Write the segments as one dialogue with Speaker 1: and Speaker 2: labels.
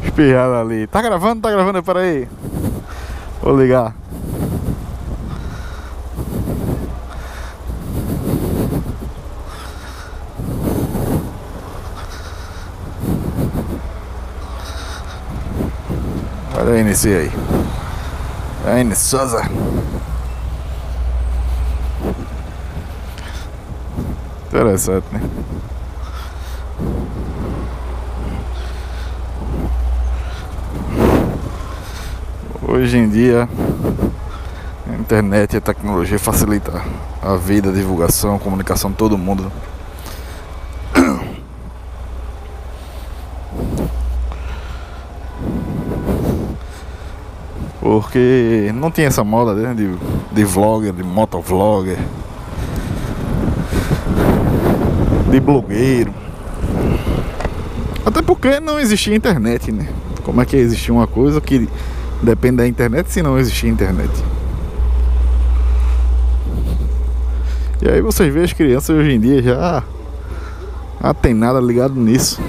Speaker 1: Espirrada ali. Tá gravando? Tá gravando? Pera aí. Vou ligar. Olha aí, inicia aí. Aine Souza. Interessante, né? Hoje em dia a internet e a tecnologia facilita a vida, a divulgação, a comunicação de todo mundo. Porque não tinha essa moda, né, de vlogger, de motovlogger, de blogueiro. Até porque não existia internet, né? Como é que existia uma coisa que depende da internet se não existia internet? E aí vocês veem as crianças hoje em dia já tem nada ligado nisso.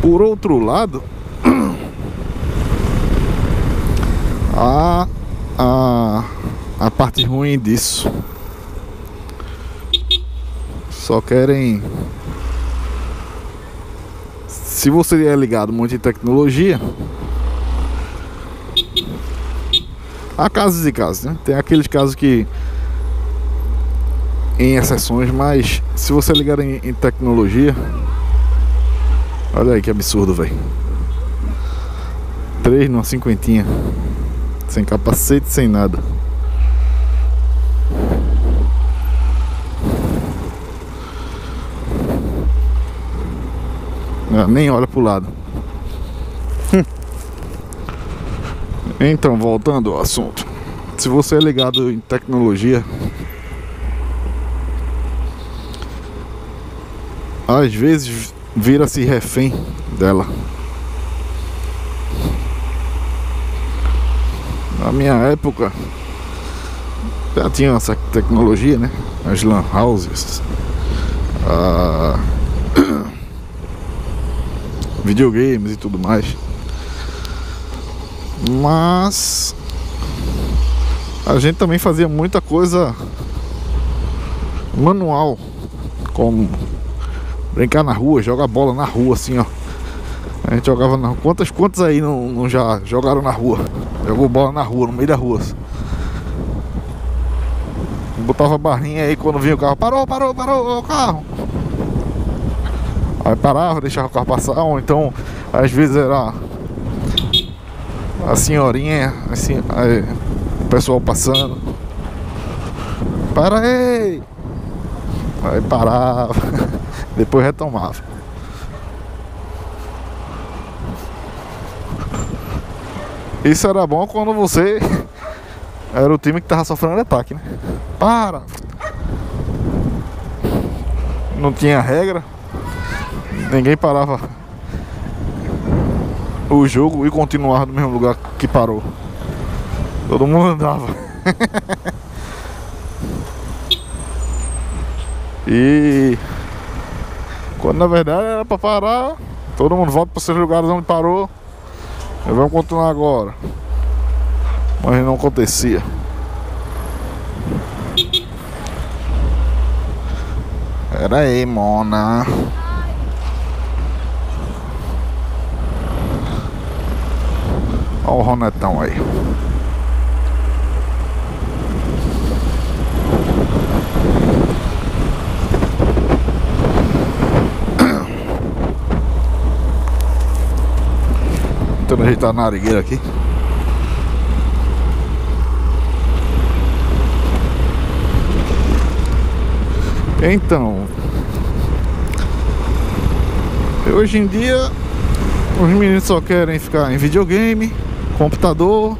Speaker 1: Por outro lado, a parte ruim disso, só querem. Se você é ligado muito em tecnologia, há casos e casos, né? Tem aqueles casos que, em exceções, mas se você é ligado em tecnologia, olha aí que absurdo, velho. 3 numa cinquentinha, sem capacete, sem nada. Nem olha pro lado. Então, voltando ao assunto, se você é ligado em tecnologia, às vezes vira-se refém dela. Na minha época já tinha essa tecnologia, né? As lan houses, videogames e tudo mais. Mas a gente também fazia muita coisa manual, como brincar na rua, jogar bola na rua, assim, ó. A gente jogava na rua. Quantos aí não já jogaram na rua? Jogou bola na rua, no meio da rua. Botava barrinha aí quando vinha o carro. Parou o carro. Aí parava, deixava o carro passar. Ou então, às vezes era a senhorinha, assim, aí, o pessoal passando. Para aí! Aí parava. Depois retomava. Isso era bom quando você era o time que tava sofrendo ataque, né? Para! Não tinha regra. Ninguém parava o jogo e continuava no mesmo lugar que parou. Todo mundo andava. E quando na verdade era pra parar, todo mundo volta para seus lugares onde parou. E vamos continuar agora. Mas não acontecia. Pera aí, mona. Olha o Ronetão aí. Tentando ajeitar a narigueira aqui. Então, hoje em dia os meninos só querem ficar em videogame, computador,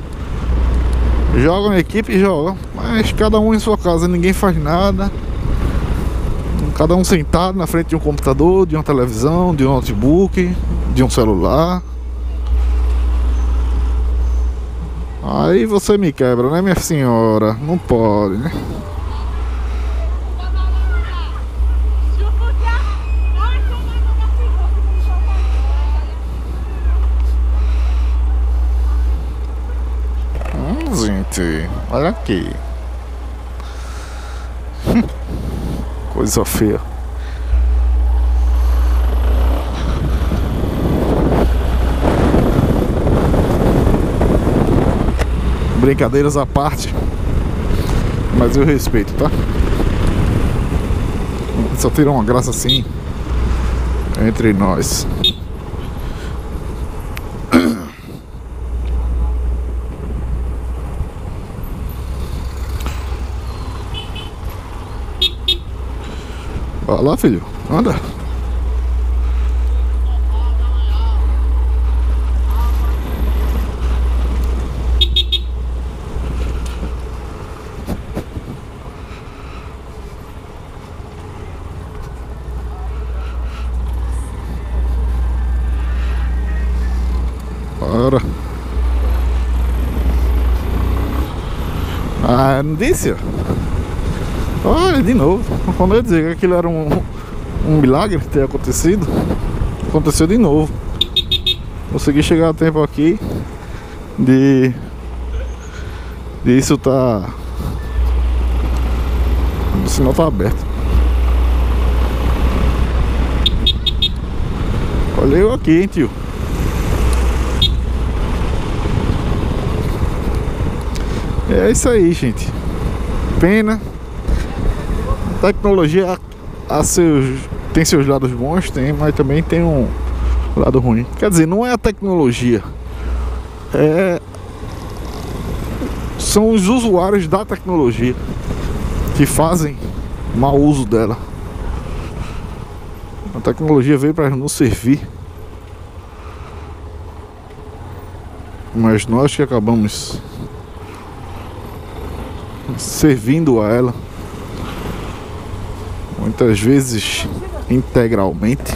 Speaker 1: jogam em equipe e jogam, mas cada um em sua casa, ninguém faz nada. Cada um sentado na frente de um computador, de uma televisão, de um notebook, de um celular. Aí você me quebra, né, minha senhora? Não pode, né? você. Olha aqui. Coisa feia. Brincadeiras à parte, mas eu respeito, tá? Só tira uma graça assim entre nós. Vai lá, filho, anda. Bora. Ah, não disse? Olha, de novo. Quando eu ia dizer que aquilo era um milagre ter acontecido, aconteceu de novo. Consegui chegar a tempo aqui de isso tá. O sinal tá aberto. Olha eu aqui, hein, tio. É isso aí, gente. Pena. Tecnologia tem seus lados bons, mas também tem um lado ruim. Quer dizer, não é a tecnologia, são os usuários da tecnologia que fazem mau uso dela. A tecnologia veio para nos servir, mas nós que acabamos servindo a ela, muitas vezes integralmente,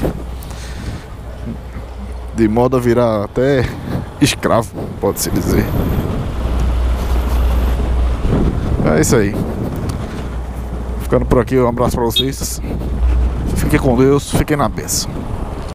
Speaker 1: de modo a virar até escravo, pode-se dizer. É isso aí. Ficando por aqui, um abraço para vocês. Fiquem com Deus, fiquem na bênção.